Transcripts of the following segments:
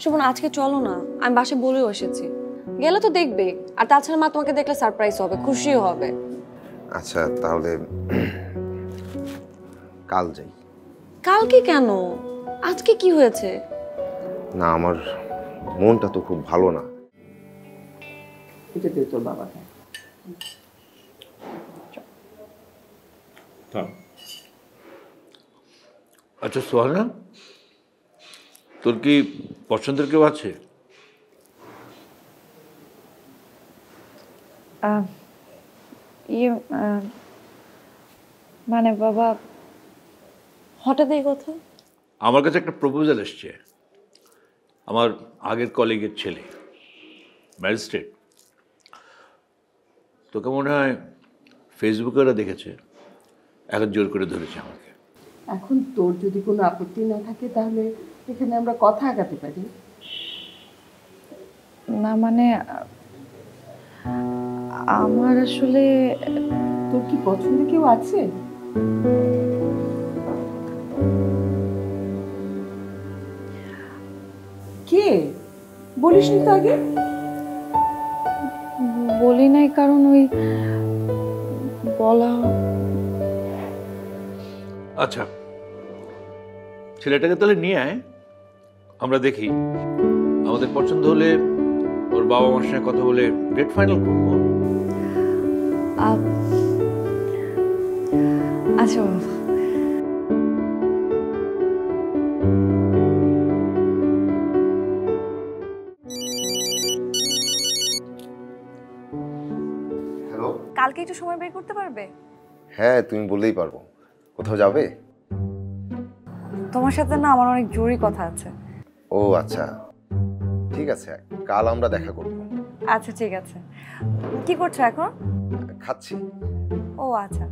শোভন, আজকে চলো না, আমি বাসায় বলেও এসেছি। গেলে তো দেখবে, আর তাছাড়া মা তোমাকে দেখলে সারপ্রাইজ হবে, খুশিও হবে। আচ্ছা তাহলে কাল যাই। কালকে কেন? আজকে কি হয়েছে? না, আমার মনটা তো খুব ভালো না। এটা দিয়ে তোর বাবাকে। আচ্ছা সোহানা, তোর কি পছন্দের কেউ আছে? মানে বাবা, হঠাৎ এই কথা? আমার কাছে একটা প্রপোজাল এসছে। আমার আগের কলিগের ছেলে, ম্যাজিস্ট্রেট। তোকে মনে হয় ফেসবুকে ওরা দেখেছে, এখন জোর করে ধরেছে আমাকে। এখন তোর যদি কোনো আপত্তি না থাকে তাহলে এখানে আমরা কথা আগাতে পারি। না মানে আমার আসলে তোর কি পছন্দের কেউ আছে? কে? বলিসনি তো আগে? বলি নাই, কারণ ওই বলা। আচ্ছা, ছেলেটাকে তাহলে নিয়ে আয়, আমরা দেখি। আমাদের পছন্দ হলে ওর বাবা মার সঙ্গে কথা বলে ডেট ফাইনাল করবো। আচ্ছা হ্যালো। কালকে একটু সময় বের করতে পারবে? হ্যাঁ, তুমি বললেই পারবো। কোথাও যাবে? তোমার সাথে না আমার অনেক জরুরি কথা আছে। ও আচ্ছা, ঠিক আছে, কাল আমরা দেখা করব। আচ্ছা ঠিক আছে। কি করছো এখন? খাচ্ছি। ও আচ্ছা,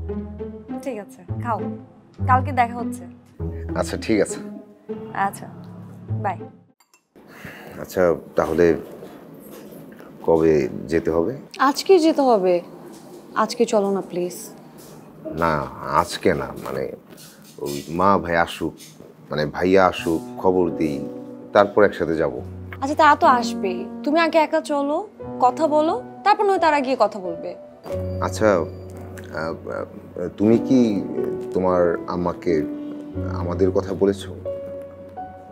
ঠিক আছে, খাও। কালকে দেখা হচ্ছে। আচ্ছা ঠিক আছে। আচ্ছা, বাই। আচ্ছা তাহলে কবে যেতে হবে? আজকে যেতে হবে। আজকে চলো না প্লিজ। না, আজকে না, মানে ওই মা ভাই আসুক, মানে ভাইয়া আসুক, খবর দিই, তারপর একসাথে যাব। আচ্ছা তা তো আসবেই, তুমি আগে একা চলো, কথা বলো, তারপর নয় তারা গিয়ে কথা বলবে। আচ্ছা, তুমি কি তোমার আম্মাকে আমাদের কথা বলেছো?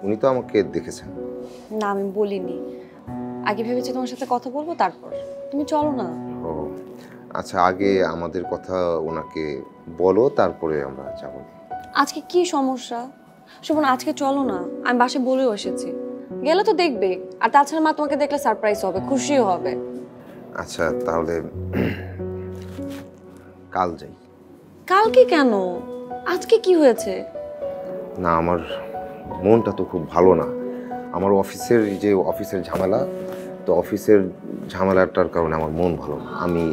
উনি তো আমাকে দেখেছেন। না আমি বলিনি, আগে ভেবেছি তোমার সাথে কথা বলবো তারপর। তুমি চলো না। ও আচ্ছা, আগে আমাদের কথা ওনাকে বলো, তারপরে আমরা যাবো। আজকে কি সমস্যা? শোভন, আজকে চলো না, আমি বাসায় বলেও এসেছি। গেলে তো দেখবে, আর তাছাড়া মা তোমাকে দেখলে সারপ্রাইজ হবে, খুশিও হবে। আচ্ছা তাহলে কাল যাই। কালকে কেন? আজকে কি হয়েছে? না, আমার মনটা তো খুব ভালো না। আমার অফিসের এই যে অফিসের ঝামেলা, তো অফিসের ঝামেলাটার কারণে আমার মন ভালো না। আমি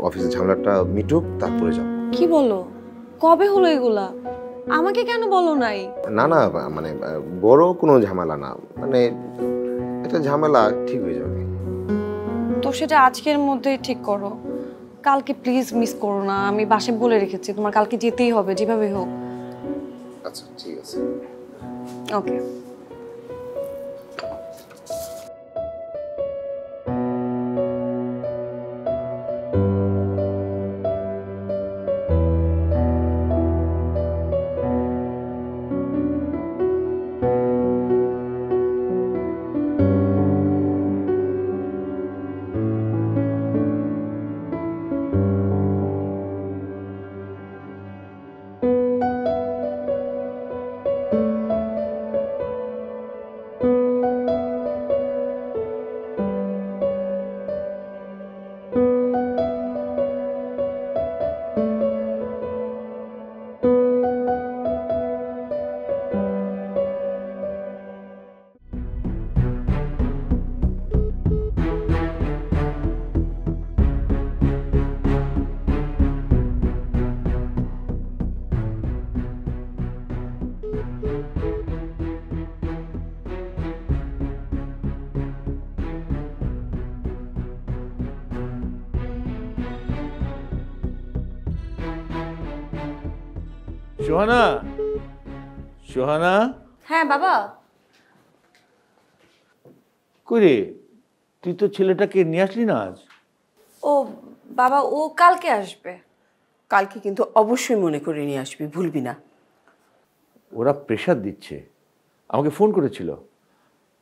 অফিসের ঝামেলাটা মিটুক, তারপরে যাব। কি বলো? কবে হলো এগুলা? আমাকে কেন বলো নাই? না না, মানে বড় কোনো ঝামেলা না, মানে একটা ঝামেলা ঠিক হয়ে যাবে। তো সেটা আজকের মধ্যেই ঠিক করো। কালকে প্লিজ মিস করো না, আমি বাসায় বলে রেখেছি তোমার কালকে যেতেই হবে যেভাবে হোক। আচ্ছা ঠিক আছে। ওকে। সোহানা, সোহানা, হ্যাঁ বাবা। কই রে, তুই তো ছেলেটাকে নিয়ে আসলি না আজ? ও বাবা, ও কালকে আসবে। কালকে কিন্তু অবশ্যই মনে করে নিয়ে আসবি, ভুলবি না। ওরা প্রেশার দিচ্ছে, আমাকে ফোন করেছিল,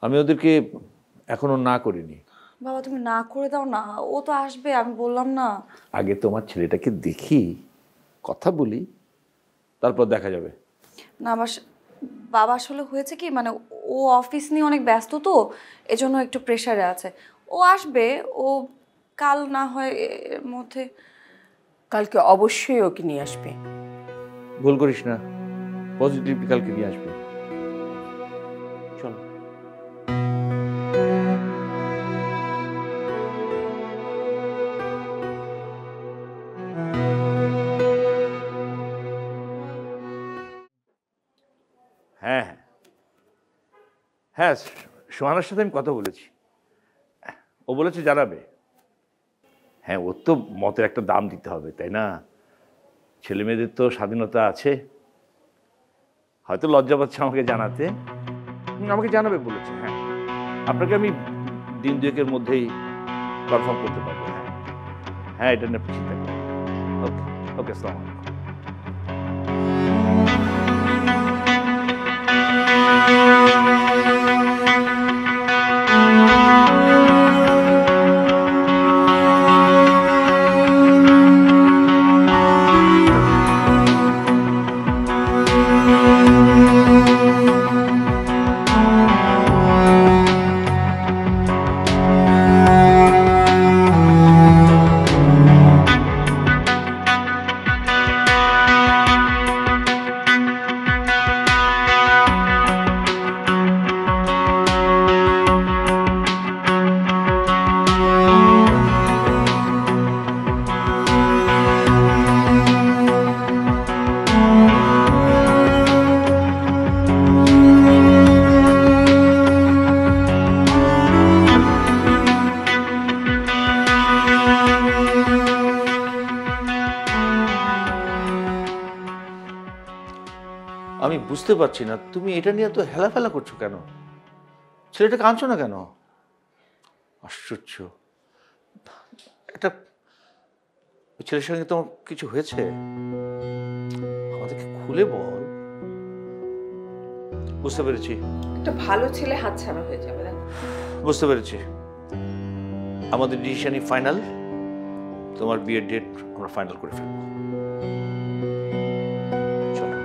আমি ওদেরকে এখনো না করিনি। বাবা তুমি না করে দাও না, ও তো আসবে, আমি বললাম না। আগে তোমার ছেলেটাকে দেখি, কথা বলি, তারপর দেখা যাবে। না বাবা আসলে হয়েছে কি, মানে ও অফিস নিয়ে অনেক ব্যস্ত তো, এজন্য একটু প্রেশারে আছে। ও আসবে, ও কাল না হয় এর মধ্যে। কালকে অবশ্যই ওকে নিয়ে আসবে। ভুল করিস না, পজিটিভ কালকে নিয়ে আসবে। চল। হ্যাঁ হ্যাঁ হ্যাঁ, সোহানার সাথে আমি কথা বলেছি, ও বলেছে জানাবে। হ্যাঁ, ওর তো মতের একটা দাম দিতে হবে, তাই না? ছেলে মেয়েদের তো স্বাধীনতা আছে, হয়তো লজ্জা পাচ্ছে আমাকে জানাতে। আমাকে জানাবে বলেছে। হ্যাঁ, আপনাকে আমি দিন দুয়েকের মধ্যেই কনফার্ম করতে পারবো। হ্যাঁ হ্যাঁ, এটা নিয়ে চিন্তা করি। ওকে ওকে, আসসালামু আলাইকুম। আমি বুঝতে পারছি না, তুমি এটা নিয়ে তো হেলাফেলা করছো কেন? ছেলেটাকে আনছো না কেন? আশ্চর্য, একটা ছেলের সঙ্গে তোমার কিছু হয়েছে? আমাদেরকে খুলে বল। বুঝতে পেরেছি, একটা ভালো ছেলে হাতছাড়া হয়ে যাবে। বুঝতে পেরেছি। আমাদের ডিসিশনই ফাইনাল, তোমার বিয়ের ডেট আমরা ফাইনাল করে ফেলবো। চলো।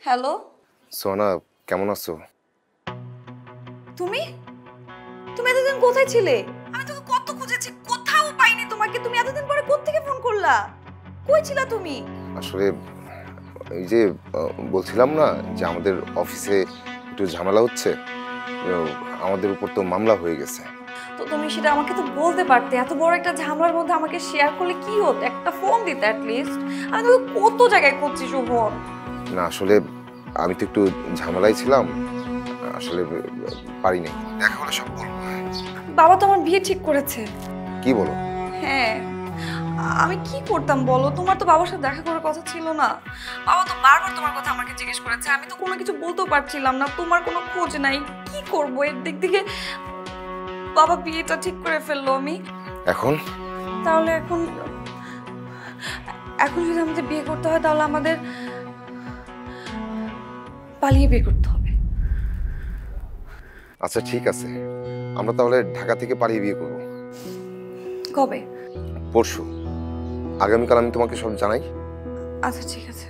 হ্যালো, সোহানা, কেমন আছো? তুমি তুমি এতদিন কোথায় ছিলে? আমি তোকে কত খুঁজেছি, কোথাও পাইনি তোমাকে। তুমি এতদিন পরে কোত্থেকে ফোন করলা? কই ছিলা তুমি? আসলে এই যে বলছিলাম না যে আমাদের অফিসে একটু ঝামেলা হচ্ছে, আমাদের উপর তো মামলা হয়ে গেছে। তো তুমি সেটা আমাকে তো বলতে পারতে। এত বড় একটা ঝামেলার মধ্যে আমাকে শেয়ার করলে কি হতো? একটা ফোন দিতে অ্যাটলিস্ট। আমি তোকে কত জায়গায় খুঁজছি শোভন। না আসলে আমি তো একটু ঝামেলায় ছিলাম, আসলে পারি নাই। দেখা হলে সব বলবো। বাবা তো আমার বিয়ে ঠিক করেছে। কি বলো? হ্যাঁ, আমি কি করতাম বলো? তোমার তো বাবার সাথে দেখা করার কথা ছিল না? বাবা তো বারবার তোমার কথা আমাকে জিজ্ঞেস করেছে, আমি তো কোনো কিছু বলতেও পারছিলাম না। তোমার কোনো খোঁজ নাই, কি করবো? এর দিক থেকে বাবা বিয়েটা ঠিক করে ফেললো। আমি এখন তাহলে এখন যদি আমাদের বিয়ে করতে হয়, তাহলে আমাদের পালিয়ে বিয়ে করতে হবে। আচ্ছা ঠিক আছে, আমরা তাহলে ঢাকা থেকে পালিয়ে বিয়ে করবো। কবে? পরশু, আগামীকাল আমি তোমাকে সব জানাই। আচ্ছা ঠিক আছে।